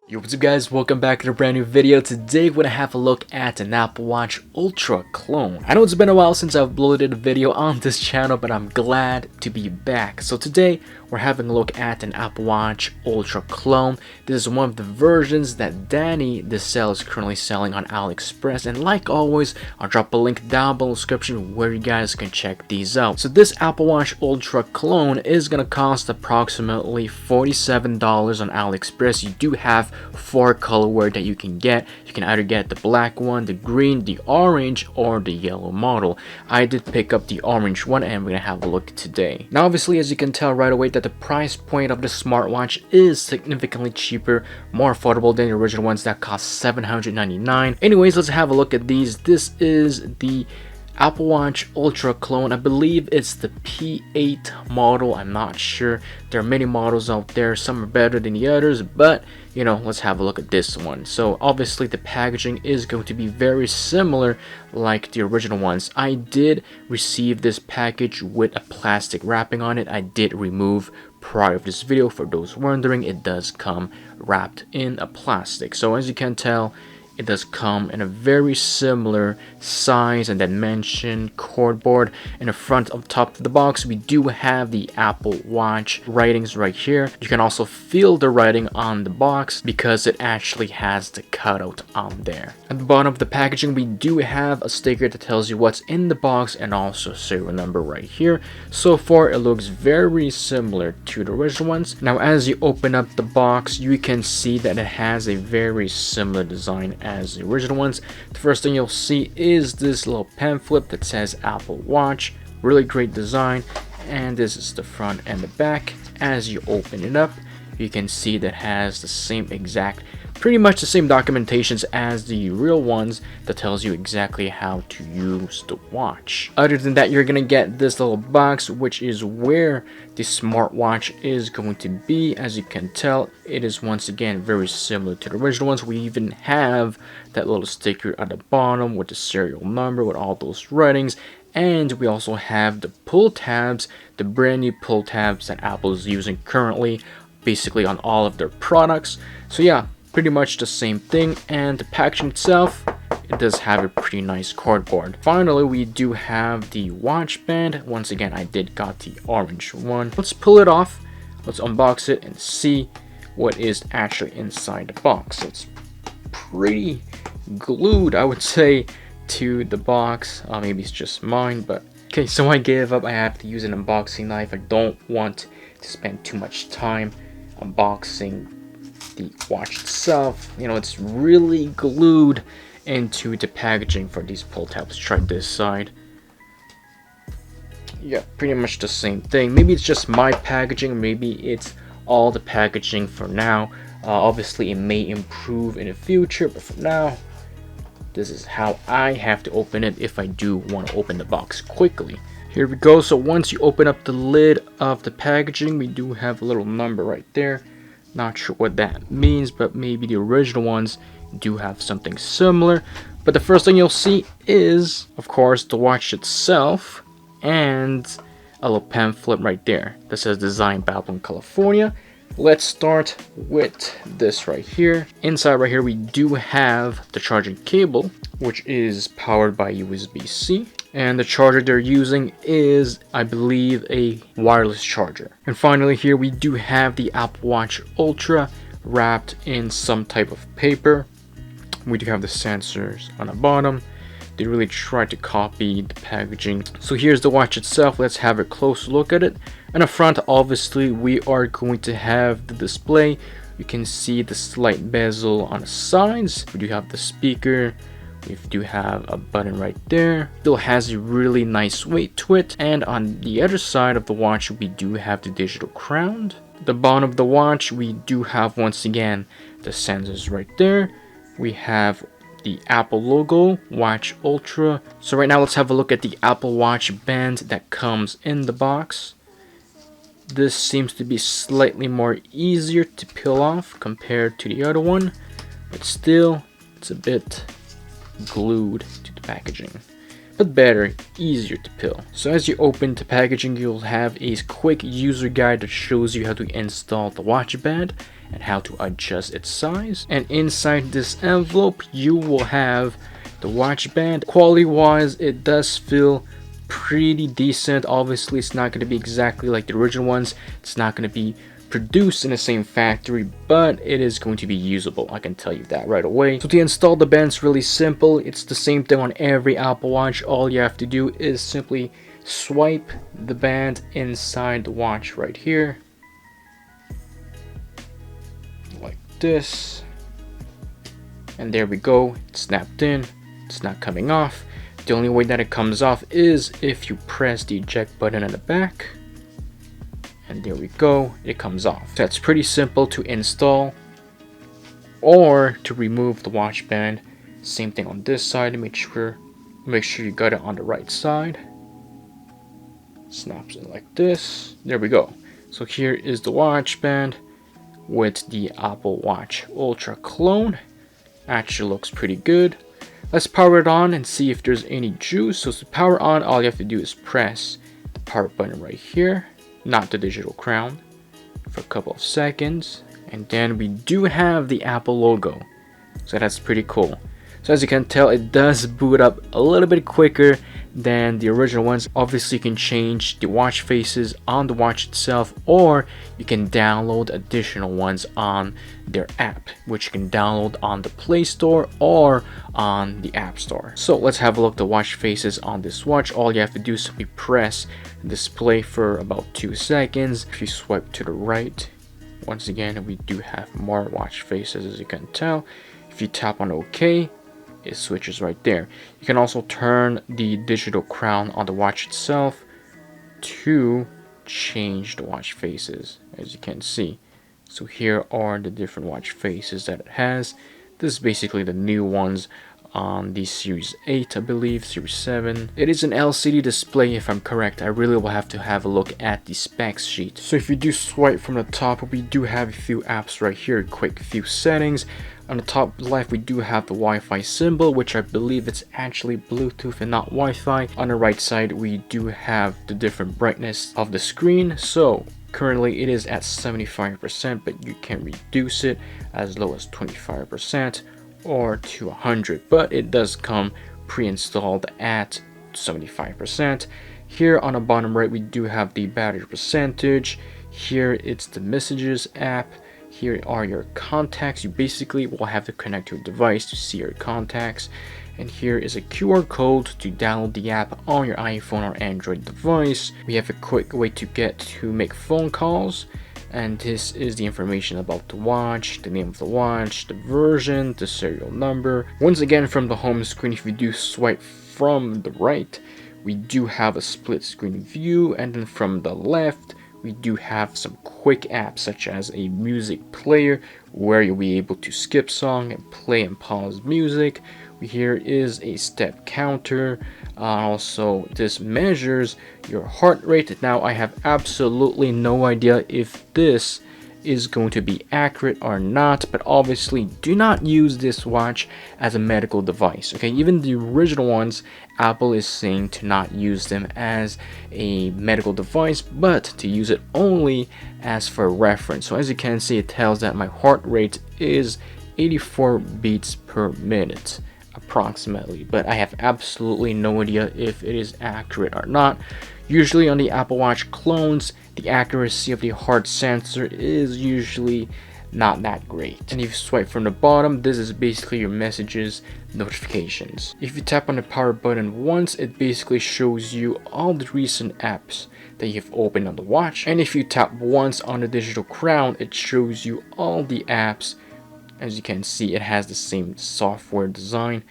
Yo, what's up guys, welcome back to a brand new video. Today we're gonna have a look at an Apple Watch Ultra clone. I know it's been a while since I've uploaded a video on this channel, but I'm glad to be back. So today we're having a look at an Apple Watch Ultra clone. This is one of the versions that Danny the Cell is currently selling on AliExpress, and like always I'll drop a link down below in the description where you guys can check these out. So this Apple Watch Ultra clone is gonna cost approximately $47 on AliExpress. You do have 4 colorware that you can get. You can either get the black one, the green, the orange, or the yellow model. I did pick up the orange one and we're gonna have a look today. Now obviously, as you can tell right away, that the price point of the smartwatch is significantly cheaper, more affordable than the original ones that cost $799. Anyways, let's have a look at these. This is the Apple Watch Ultra clone. I believe it's the P8 model. I'm not sure. There are many models out there. Some are better than the others, but you know, let's have a look at this one. So obviously the packaging is going to be very similar like the original ones. I did receive this package with a plastic wrapping on it. I did remove prior to this video. For those wondering, it does come wrapped in a plastic. So as you can tell, it does come in a very similar size and dimension cardboard. In the front of top of the box, we do have the Apple Watch writings right here. You can also feel the writing on the box because it actually has the cutout on there. At the bottom of the packaging, we do have a sticker that tells you what's in the box and also serial number right here. So far, it looks very similar to the original ones. Now, as you open up the box, you can see that it has a very similar design as the original ones. The first thing you'll see is this little pamphlet that says Apple Watch. Really great design, and this is the front and the back. As you open it up, you can see that it has the same exact, pretty much the same documentations as the real ones that tells you exactly how to use the watch. Other than that, you're gonna get this little box, which is where the smartwatch is going to be. As you can tell, it is once again very similar to the original ones. We even have that little sticker at the bottom with the serial number with all those writings. And we also have the pull tabs, the brand new pull tabs that Apple is using currently, basically on all of their products. So yeah, pretty much the same thing. And the packaging itself, it does have a pretty nice cardboard. Finally, we do have the watch band. Once again, I did got the orange one. Let's pull it off. Let's unbox it and see what is actually inside the box. It's pretty glued, I would say, to the box. Maybe it's just mine, but okay, so I gave up. I have to use an unboxing knife. I don't want to spend too much time unboxing the watch itself. You know, it's really glued into the packaging for these pull tabs. Try this side. Yeah, pretty much the same thing. Maybe it's just my packaging, maybe it's all the packaging for now. Obviously it may improve in the future, but for now, this is how I have to open it if I do want to open the box quickly. Here we go. So once you open up the lid of the packaging, we do have a little number right there. Not sure what that means, but maybe the original ones do have something similar. But the first thing you'll see is, of course, the watch itself and a little pamphlet right there that says designed by Apple in California. Let's start with this right here. Inside right here, we do have the charging cable, which is powered by USB-C. And the charger they're using is, I believe, a wireless charger. And finally here, we do have the Apple Watch Ultra wrapped in some type of paper. We do have the sensors on the bottom. They really tried to copy the packaging. So here's the watch itself. Let's have a close look at it. In the front, obviously, we are going to have the display. You can see the slight bezel on the sides. We do have the speaker. We do have a button right there. Still has a really nice weight to it. And on the other side of the watch, we do have the digital crown. The bottom of the watch, we do have, once again, the sensors right there. We have the Apple logo, Watch Ultra. So right now, let's have a look at the Apple Watch band that comes in the box. This seems to be slightly more easier to peel off compared to the other one, but still, it's a bit glued to the packaging. but better, easier to peel. So as you open the packaging, you'll have a quick user guide that shows you how to install the watch band and how to adjust its size. And inside this envelope, you will have the watch band. Quality wise, it does feel pretty decent. Obviously, it's not going to be exactly like the original ones. It's not going to be produced in the same factory, but it is going to be usable. I can tell you that right away. So to install the band is really simple. It's the same thing on every Apple Watch. All you have to do is simply swipe the band inside the watch right here, like this, and there we go. It's snapped in. It's not coming off. The only way that it comes off is if you press the eject button at the back, and there we go, it comes off. So that's pretty simple to install. Or to remove the watch band, same thing on this side. Make sure you got it on the right side. Snaps in like this. There we go. So here is the watch band with the Apple Watch Ultra clone. Actually looks pretty good. Let's power it on and see if there's any juice. So to power on, all you have to do is press the power button right here, not the digital crown, for a couple of seconds, and then we do have the Apple logo, so that's pretty cool. So as you can tell, it does boot up a little bit quicker than the original ones. Obviously, you can change the watch faces on the watch itself, or you can download additional ones on their app, which you can download on the Play Store or on the App Store. So let's have a look at the watch faces on this watch. All you have to do is simply press the display for about 2 seconds. If you swipe to the right, once again, we do have more watch faces, as you can tell. If you tap on OK, it switches right there. You can also turn the digital crown on the watch itself to change the watch faces, as you can see. So here are the different watch faces that it has. This is basically the new ones on the Series 8, I believe, Series 7. It is an LCD display if I'm correct. I really will have to have a look at the specs sheet. So if you do swipe from the top, we do have a few apps right here, quick few settings. On the top left, we do have the Wi-Fi symbol, which I believe it's actually Bluetooth and not Wi-Fi. On the right side, we do have the different brightness of the screen. So currently it is at 75%, but you can reduce it as low as 25% or to 100, but it does come pre-installed at 75%. Here on the bottom right, we do have the battery percentage. Here it's the messages app. Here are your contacts. You basically will have to connect your device to see your contacts. And here is a QR code to download the app on your iPhone or Android device. We have a quick way to make phone calls. And this is the information about the watch, the name of the watch, the version, the serial number. Once again, from the home screen, if you do swipe from the right, we do have a split screen view. And then from the left, we do have some quick apps such as a music player where you'll be able to skip song and play and pause music. Here is a step counter. Also, this measures your heart rate. Now, I have absolutely no idea if this is going to be accurate or not, but obviously do not use this watch as a medical device. Okay, even the original ones, Apple is saying to not use them as a medical device, but to use it only as for reference. So as you can see, it tells that my heart rate is 84 beats per minute approximately, but I have absolutely no idea if it is accurate or not. Usually on the Apple Watch clones, the accuracy of the heart sensor is usually not that great. And if you swipe from the bottom, this is basically your messages notifications. If you tap on the power button once, it basically shows you all the recent apps that you've opened on the watch. And if you tap once on the digital crown, it shows you all the apps. As you can see, it has the same software design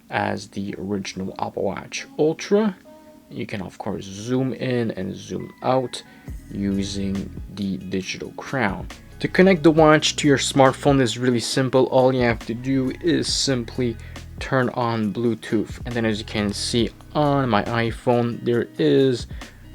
as the original Apple Watch Ultra. You can of course zoom in and zoom out using the digital crown. To connect the watch to your smartphone is really simple. All you have to do is simply turn on Bluetooth, and then as you can see on my iPhone, there is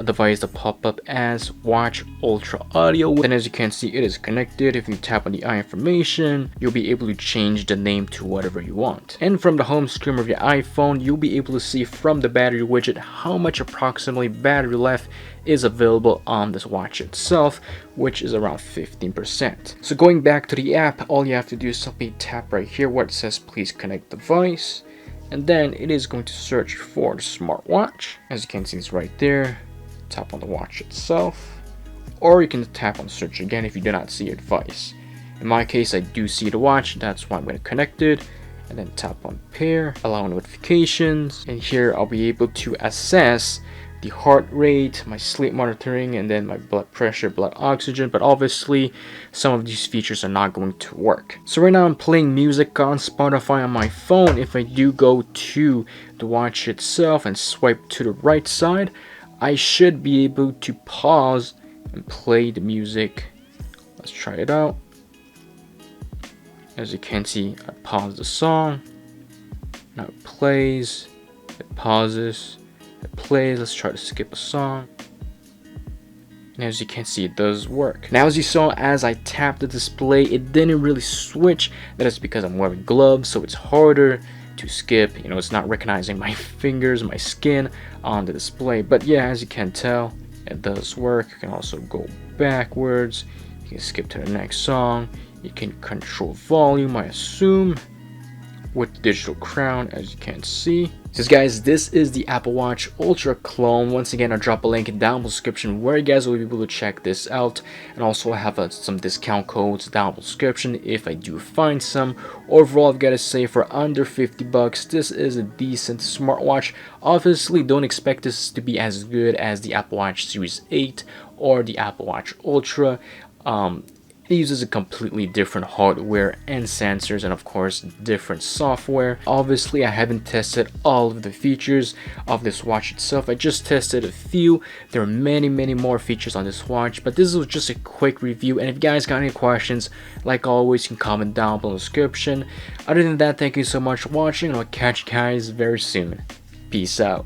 device to pop up as Watch Ultra Audio. Then as you can see, it is connected. If you tap on the eye information, you'll be able to change the name to whatever you want. And from the home screen of your iPhone, you'll be able to see from the battery widget how much approximately battery life is available on this watch itself, which is around 15%. So going back to the app, all you have to do is simply tap right here where it says please connect device, and then it is going to search for the smartwatch. As you can see, it's right there. Tap on the watch itself, or you can tap on search again if you do not see your device. In my case, I do see the watch, that's why I'm going to connect it, and then tap on pair, allow notifications, and here I'll be able to assess the heart rate, my sleep monitoring, and then my blood pressure, blood oxygen. But obviously some of these features are not going to work. So right now I'm playing music on Spotify on my phone. If I do go to the watch itself and swipe to the right side, I should be able to pause and play the music. Let's try it out. As you can see, I pause the song, now it plays, it pauses, it plays. Let's try to skip a song. And as you can see, it does work. Now as you saw, as I tapped the display, it didn't really switch. That is because I'm wearing gloves, so it's harder to skip. You know, it's not recognizing my fingers, my skin on the display. But yeah, as you can tell, it does work. You can also go backwards. You can skip to the next song. You can control volume, I assume, with digital crown, as you can see. So guys, this is the Apple Watch Ultra clone. Once again, I'll drop a link down in the description where you guys will be able to check this out, and also I have some discount codes down in the description if I do find some. Overall, I've got to say, for under 50 bucks, this is a decent smartwatch. Obviously, don't expect this to be as good as the Apple Watch Series 8 or the Apple Watch Ultra. It uses a completely different hardware and sensors, and of course different software. Obviously, I haven't tested all of the features of this watch itself. I just tested a few. There are many more features on this watch, but this was just a quick review. And if you guys got any questions, like always, you can comment down below in the description. Other than that, thank you so much for watching, and I'll catch you guys very soon. Peace out.